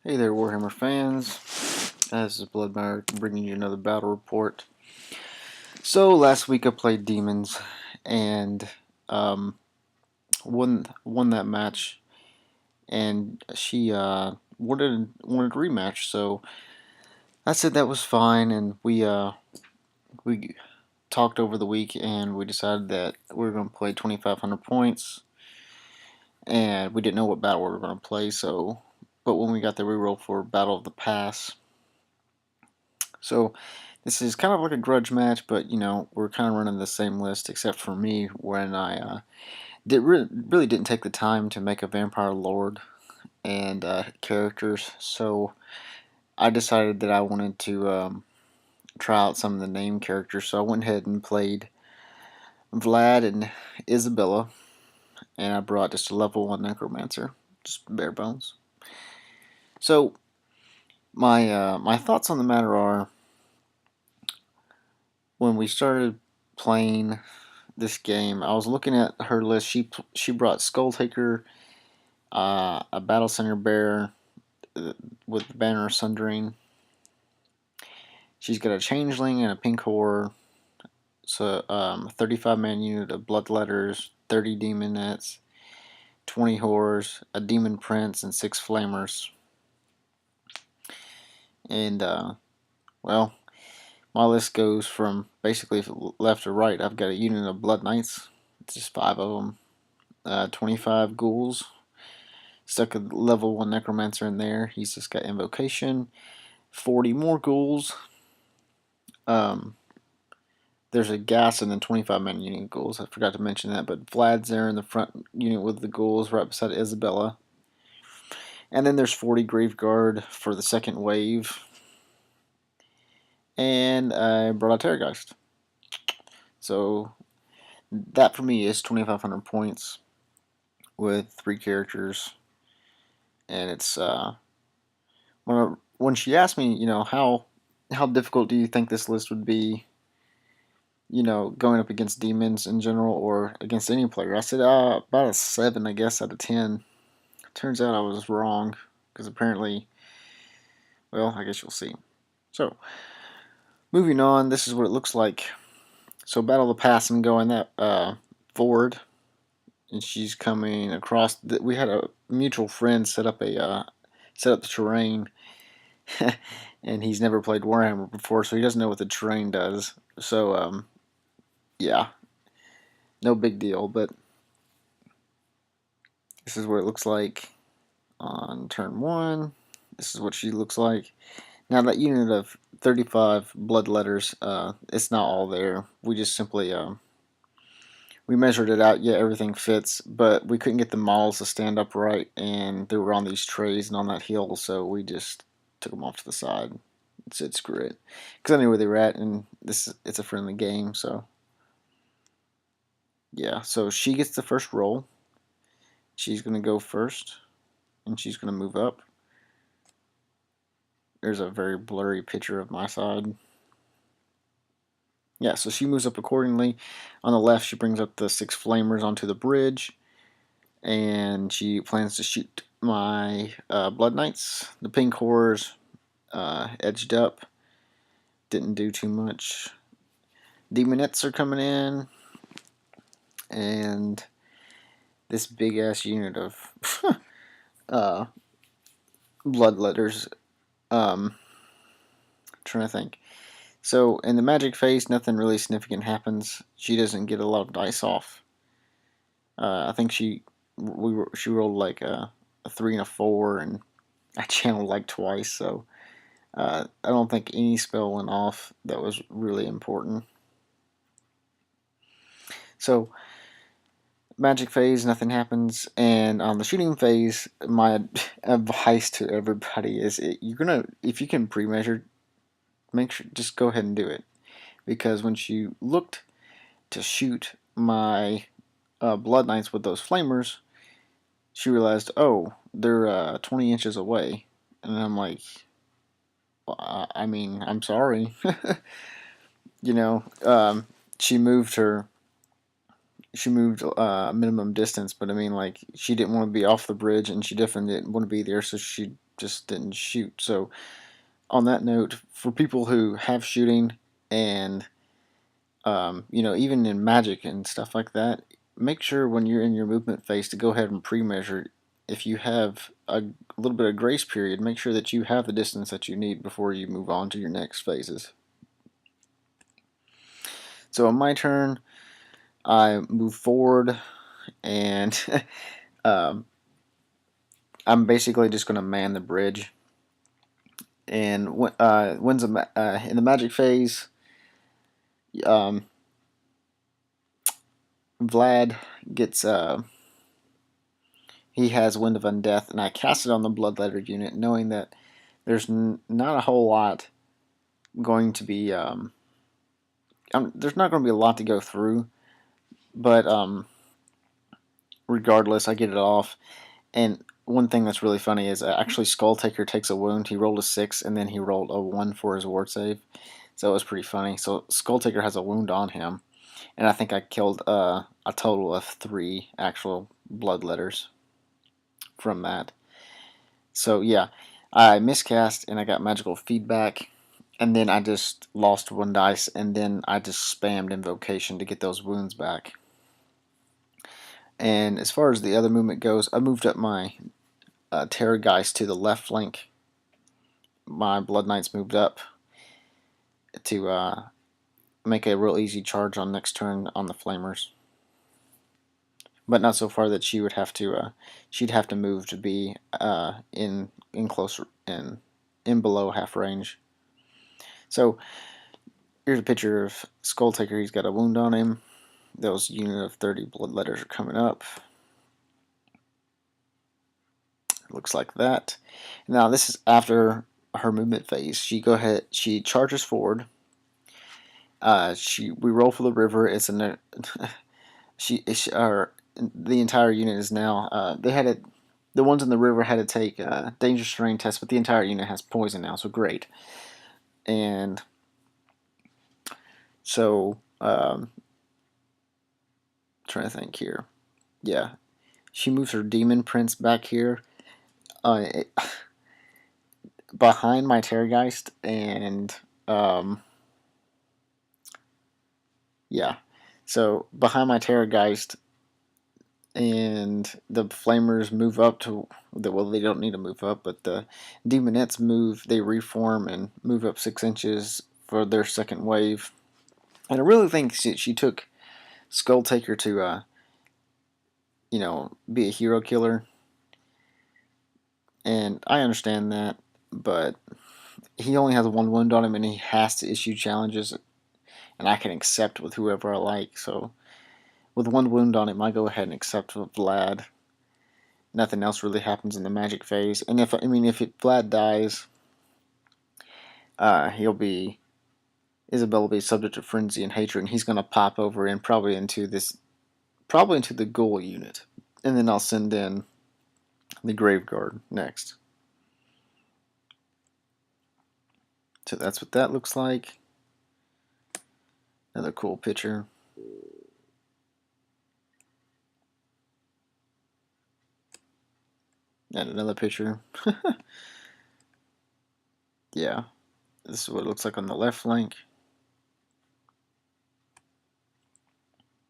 Hey there, Warhammer fans. This is Bloodmire bringing you another battle report. So last week I played Demons and um, won that match, and she wanted a rematch. So I said that was fine, and we talked over the week, and we decided that we were going to play 2,500 points, and we didn't know what battle we were going to play. So, but when we got the reroll for Battle of the Pass, so this is kind of like a grudge match, but we're kind of running the same list except for me when I really didn't take the time to make a vampire lord and characters. So I decided that I wanted to try out some of the name characters. So I went ahead and played Vlad and Isabella, and I brought just a level 1 necromancer, just bare bones. So my thoughts on the matter are, when we started playing this game, I was looking at her list. She brought Skulltaker, a Battle Center Bear with the Banner of Sundering. She's got a Changeling and a Pink Horror. So 35-man unit of Bloodletters, 30 Demonettes, 20 Horrors, a Demon Prince, and 6 Flamers. And well, my list goes from basically left to right. I've got a unit of Blood Knights, just 5 of them, 25 Ghouls. Stuck a level 1 Necromancer in there. He's just got Invocation. 40 more Ghouls. There's a gas and then 25-man unit Ghouls. I forgot to mention that, but Vlad's there in the front unit with the Ghouls right beside Isabella. And then there's 40 Graveguard for the second wave. And I brought out Terrorgeist. So that for me is 2,500 points with 3 characters. And it's when she asked me, how difficult do you think this list would be, going up against demons in general or against any player? I said about a 7, I guess, out of 10. Turns out I was wrong, because apparently, well, I guess you'll see. So, moving on, this is what it looks like. So, Battle of the Pass, I'm going that forward, and she's coming across. We had a mutual friend set up the terrain, and he's never played Warhammer before, so he doesn't know what the terrain does. So, yeah, no big deal, but this is what it looks like on turn 1. This is what she looks like. Now, that unit of 35 Bloodletters, it's not all there. We just simply, we measured it out. Yeah, everything fits, but we couldn't get the models to stand upright, and they were on these trays and on that hill, so we just took them off to the side and said screw it. Because I knew where they were at, and it's a friendly game, so yeah. So she gets the first roll. She's going to go first, and she's going to move up. There's a very blurry picture of my side. Yeah, so she moves up accordingly. On the left, she brings up the 6 Flamers onto the bridge, and she plans to shoot my Blood Knights. The Pink Horrors edged up, didn't do too much. Demonettes are coming in, and this big-ass unit of Bloodletters. Trying to think. So in the magic phase, nothing really significant happens. She doesn't get a lot of dice off. I think she rolled like a 3 and a 4, and I channeled like twice. So I don't think any spell went off that was really important. So magic phase, nothing happens, and on the shooting phase, my advice to everybody is if you can pre-measure, make sure just go ahead and do it, because when she looked to shoot my Blood Knights with those Flamers, she realized, oh, they're 20 inches away, and I'm like, well, I mean, I'm sorry. you know, um, she moved her she moved minimum distance, but I mean, like, she didn't want to be off the bridge, and she definitely didn't want to be there, so she just didn't shoot. So, on that note, for people who have shooting and even in Magic and stuff like that, make sure when you're in your movement phase to go ahead and pre-measure. If you have a little bit of grace period, make sure that you have the distance that you need before you move on to your next phases. So on my turn, I move forward, and um, I'm basically just going to man the bridge. And when's in the Magic phase, um, Vlad gets he has Wind of Undeath, and I cast it on the Bloodletter unit, knowing that there's not a whole lot going to be. There's not going to be a lot to go through, but regardless, I get it off. And one thing that's really funny is actually Skulltaker takes a wound. He rolled a 6, and then he rolled a 1 for his ward save. So it was pretty funny. So Skulltaker has a wound on him, and I think I killed a total of 3 actual Bloodletters from that. So yeah, I miscast and I got magical feedback, and then I just lost 1 dice, and then I just spammed Invocation to get those wounds back. And as far as the other movement goes, I moved up my Terrorgeist to the left flank. My Blood Knights moved up to make a real easy charge on next turn on the Flamers. But not so far that she would have to. She'd have to move to be in closer in below half range. So here's a picture of Skulltaker. He's got a wound on him. Those unit of 30 Bloodletters are coming up. It looks like that. Now this is after her movement phase. She charges forward. We roll for the river. It's an the entire unit is now the ones in the river had to take danger strain test, but the entire unit has poison now, so great. And so trying to think here. Yeah, she moves her demon prince back here, behind my Terrorgeist, and yeah, so behind my Terrorgeist, and the Flamers move up to well, they don't need to move up, but the Demonettes they reform and move up 6 inches for their second wave. And I really think she took Skulltaker to be a hero killer, and I understand that, but he only has 1 wound on him, and he has to issue challenges, and I can accept with whoever I like. So with 1 wound on him, I go ahead and accept with Vlad. Nothing else really happens in the Magic phase, and if Vlad dies, Isabel will be subject to frenzy and hatred, and he's gonna pop over in probably into the Ghoul unit, and then I'll send in the Graveguard next. So that's what that looks like. Another cool picture. And another picture. Yeah, this is what it looks like on the left flank.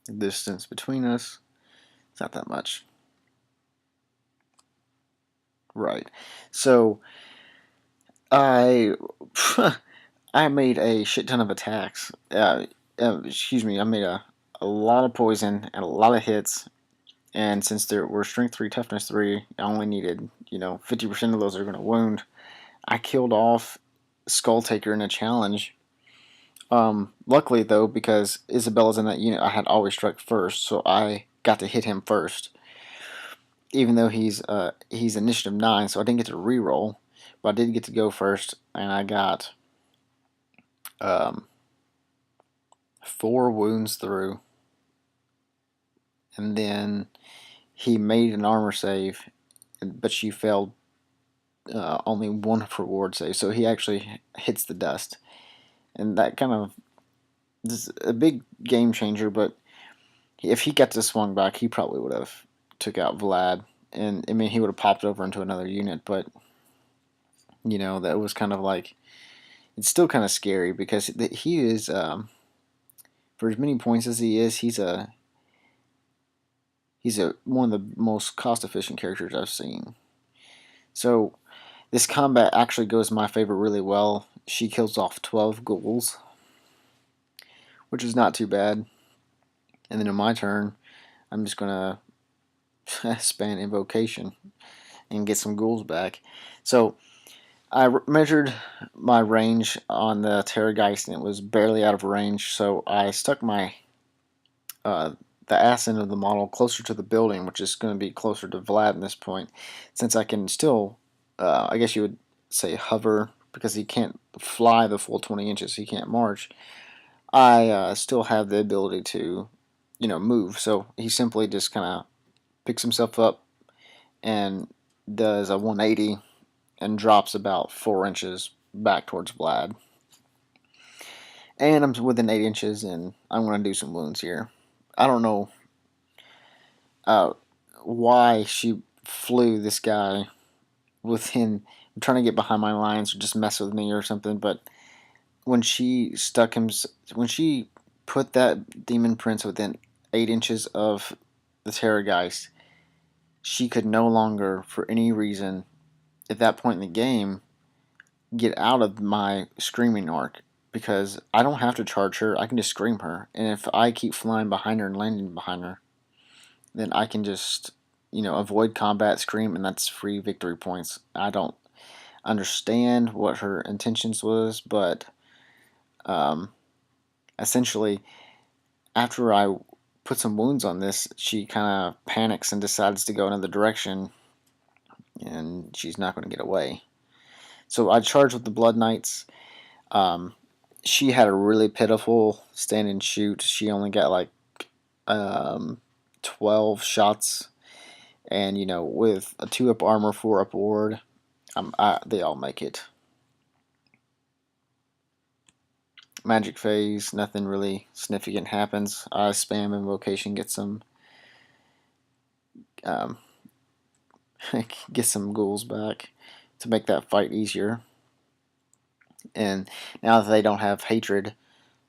The distance between us, it's not that much. Right. So I I made a shit ton of attacks. Excuse me, I made a lot of poison and a lot of hits. And since there were strength 3, toughness 3, I only needed 50% of those are going to wound. I killed off Skulltaker in a challenge. Luckily though, because Isabella's in that unit, I had always struck first, so I got to hit him first. Even though he's initiative 9, so I didn't get to reroll, but I did get to go first, and I got 4 wounds through, and then he made an armor save, but she failed only 1 of her ward save, so he actually hits the dust, and that kind of this is a big game changer. But if he got this swung back, he probably would have took out Vlad, and I mean he would have popped over into another unit. But that was kind of like it's still kind of scary because he is for as many points as he is, he's a one of the most cost efficient characters I've seen. So this combat actually goes in my favor really well. She kills off 12 ghouls, which is not too bad. And then in my turn, I'm just gonna span invocation and get some ghouls back. So I measured my range on the Terrorgeist and it was barely out of range. So I stuck my uh, the ass end of the model closer to the building, which is going to be closer to Vlad at this point, since I can still, I guess you would say, hover because he can't fly the full 20 inches. He can't march. I still have the ability to, move. So he simply just kind of picks himself up and does a 180 and drops about 4 inches back towards Vlad. And I'm within 8 inches, and I'm going to do some wounds here. I don't know uh, why she flew this guy within. I'm trying to get behind my lines or just mess with me or something, but when she stuck him, when she put that demon prince within 8 inches of the Terrorgeist, she could no longer, for any reason, at that point in the game, get out of my screaming arc because I don't have to charge her. I can just scream her, and if I keep flying behind her and landing behind her, then I can just avoid combat, scream, and that's free victory points. I don't understand what her intentions was, but um, essentially, after I put some wounds on this, she kind of panics and decides to go another direction, and she's not going to get away. So I charged with the Blood Knights. Um, she had a really pitiful stand and shoot. She only got like um, 12 shots, and with a 2 up armor, 4 up ward, they all make it. Magic phase, nothing really significant happens. I spam invocation, um, get some ghouls back to make that fight easier. And now that they don't have hatred,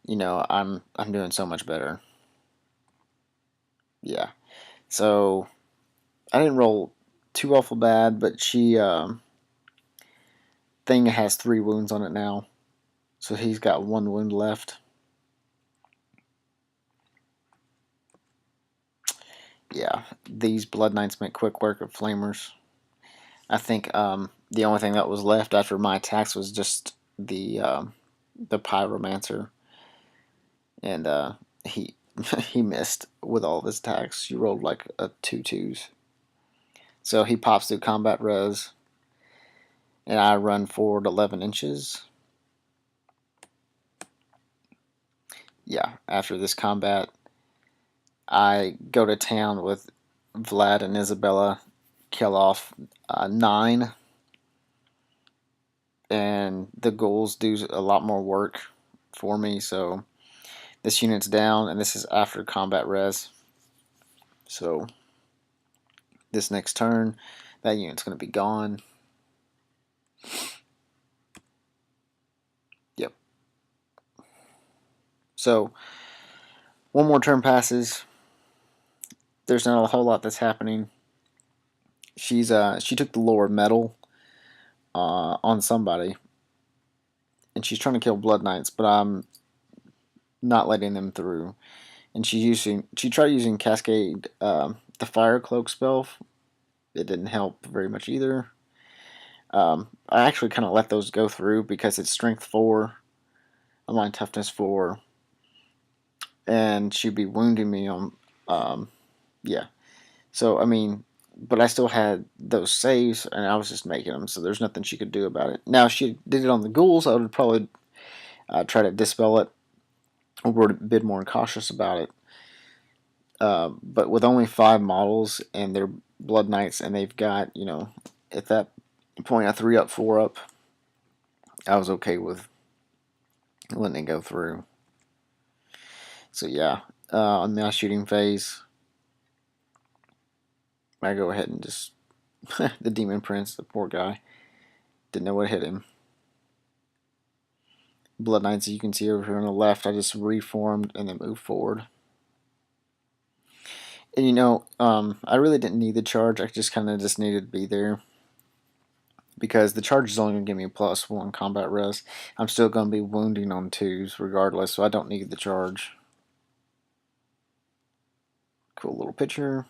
I'm doing so much better. Yeah. So I didn't roll too awful bad, but she thing has 3 wounds on it now, so he's got 1 wound left. Yeah, these Blood Knights make quick work of Flamers. I think the only thing that was left after my attacks was just the Pyromancer, and he he missed with all of his attacks. He rolled like a 2 2s, so he pops through combat res, and I run forward 11 inches. Yeah, after this combat, I go to town with Vlad and Isabella, kill off 9, and the ghouls do a lot more work for me. So this unit's down, and this is after combat res. So this next turn, that unit's going to be gone. Yep. So one more turn passes. There's not a whole lot that's happening. She took the lower metal on somebody, and she's trying to kill Blood Knights, but I'm not letting them through. And she tried using Cascade, the Fire Cloak spell. It didn't help very much either. I actually kind of let those go through because it's Strength 4, I'm on Toughness 4, and she'd be wounding me on, yeah. So, I mean, but I still had those saves, and I was just making them, so there's nothing she could do about it. Now, if she did it on the ghouls, I would probably try to dispel it, or be a bit more cautious about it. But with only 5 models, and they're Blood Knights, and they've got, at that point, a 3 up, 4 up, I was okay with letting it go through. So, yeah, on my shooting phase. I go ahead and just the Demon Prince, the poor guy, didn't know what hit him. Blood Knights, you can see over here on the left, I just reformed and then moved forward. And I really didn't need the charge. I just kind of just needed to be there because the charge is only going to give me a +1 combat res. I'm still going to be wounding on 2s regardless, so I don't need the charge. Cool little picture.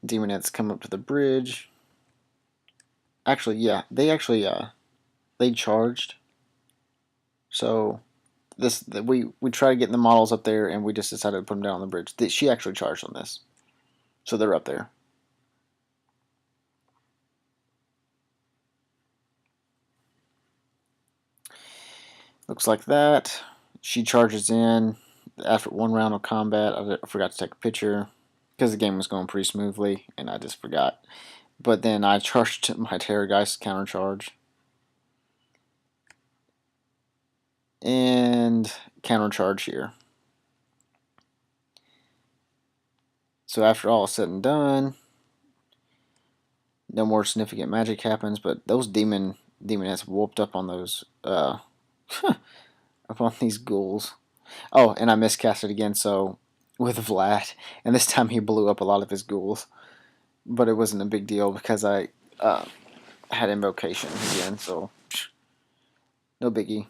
Demonettes come up to the bridge. Actually, yeah, they charged. So we tried to get the models up there, and we just decided to put them down on the bridge. She actually charged on this, so they're up there. Looks like that. She charges in after 1 round of combat. I forgot to take a picture because the game was going pretty smoothly, and I just forgot. But then I charged my Terrorgeist counter charge. And counter charge here. So after all is said and done, no more significant magic happens, but those demonettes whooped up on those up on these ghouls. Oh, and I miscast it again, so with Vlad, and this time he blew up a lot of his ghouls, but it wasn't a big deal because I had invocation again, so no biggie.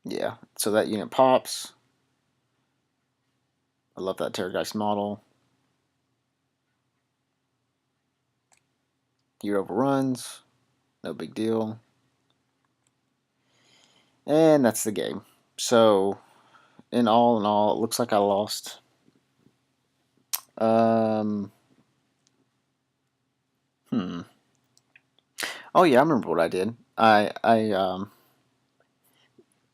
Yeah, so that unit pops. I love that Terrorgeist model. Gear overruns, no big deal. And that's the game. So, in all, it looks like I lost. Um, hmm. Oh yeah, I remember what I did.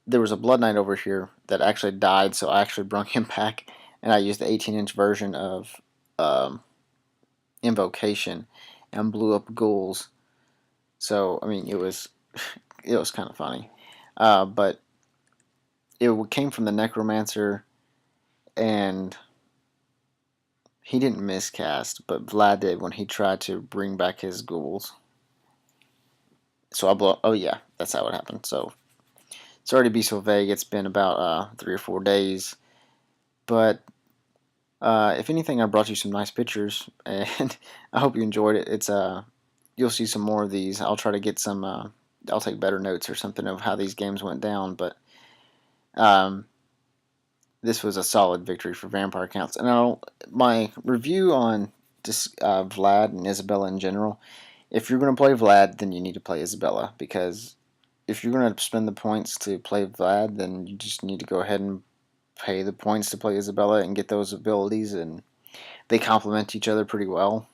There was a Blood Knight over here that actually died, so I actually brought him back, and I used the 18-inch version of um, Invocation, and blew up ghouls. So I mean, it was kind of funny, but it came from the Necromancer, and he didn't miscast, but Vlad did when he tried to bring back his ghouls. So I blow. Oh yeah, that's how it happened. So sorry to be so vague. It's been about 3 or 4 days, but if anything, I brought you some nice pictures, and I hope you enjoyed it. It's you'll see some more of these. I'll try to get some. I'll take better notes or something of how these games went down, but um, this was a solid victory for Vampire Counts. And my review on just Vlad and Isabella in general. If you're going to play Vlad, then you need to play Isabella, because if you're going to spend the points to play Vlad, then you just need to go ahead and pay the points to play Isabella and get those abilities, and they complement each other pretty well.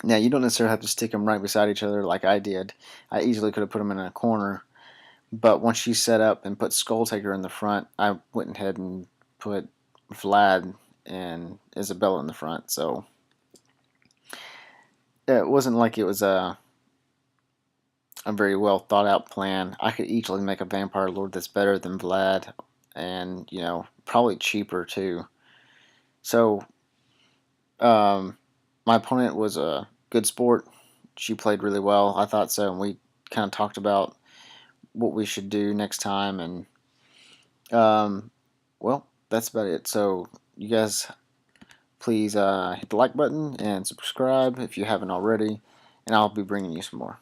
Now, you don't necessarily have to stick them right beside each other like I did. I easily could have put them in a corner, but once she set up and put Skulltaker in the front, I went ahead and put Vlad and Isabella in the front, so it wasn't like it was a very well thought out plan. I could easily make a Vampire Lord that's better than Vlad, and probably cheaper too. So my opponent was a good sport. She played really well. I thought so, and we kind of talked about what we should do next time, and well, that's about it. So you guys, please hit the like button and subscribe if you haven't already, and I'll be bringing you some more.